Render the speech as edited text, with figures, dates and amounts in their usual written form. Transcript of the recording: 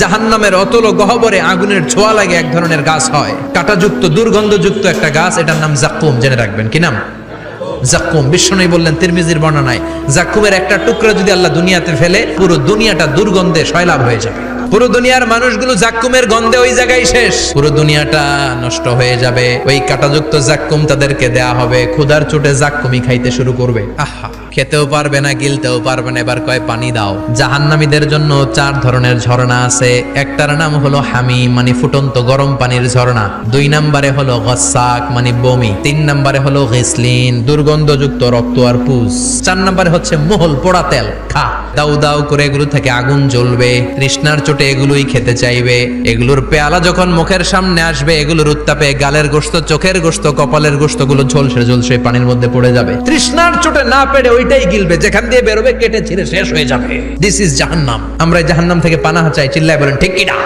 জাহান্নামের অতল গহ্বরে আগুনের ছোঁয়া লাগে এক ধরনের গাছ হয়, কাঁটাযুক্ত দুর্গন্ধযুক্ত একটা গাছ, এটার নাম জাক্কুম। জেনে রাখবেন কি নাম? জাক্কুম। বিশ্বনবী বললেন তিরমিজির বর্ণনায়, জাক্কুমের একটা টুকরা যদি আল্লাহ দুনিয়াতে ফেলে, পুরো দুনিয়াটা দুর্গন্ধে সয়লাব হয়ে যাবে। পুরো দুনিয়ার মানুষগুলো জাক্কুমের গন্ধে ওই জায়গায় শেষ, পুরো দুনিয়াটা নষ্ট হয়ে যাবে। ওই কাঁটাযুক্ত জাক্কুম তাদেরকে দেয়া হবে, ক্ষুধার চোটে জাক্কুমই খাইতে শুরু করবে। আহা, খেতেও পারবে না, গিলতেও পারবে না, এবার কয় পানি দাও। জাহান্নামীদের জন্য 4 ধরনের ঝর্ণা আছে। একটার নাম হলো হামিম, মানে ফুটন্ত গরম পানির ঝর্ণা। 2 নম্বরে হলো গসাক, মানে বমি। 3 নম্বরে হলো গিসলিন, দুর্গন্ধযুক্ত রক্ত আর পুজ। 4 নম্বরে হচ্ছে মোহল, পোড়া তেল। খা, দাউ দাউ করে এগুলো থেকে আগুন জ্বলবে, তৃষ্ণার চোটে এগুলোই খেতে চাইবে। এগুলোর পেয়ালা যখন মুখের সামনে আসবে, এগুলোর উত্তাপে গালের গোশত, চোখের গোশত, কপালের গোশত গুলো ঝলসে ঝলসে পানির মধ্যে পড়ে যাবে। তৃষ্ণার চোটে না পেরে ওইটাই গিলবে, যেখান দিয়ে বেরোবে কেটে ছিঁড়ে শেষ হয়ে যাবে। দিস ইজ জাহান্নাম। আমরা জাহান্নাম থেকে পানাহা চাই, চিল্লায় বলেন ঠিক কিনা?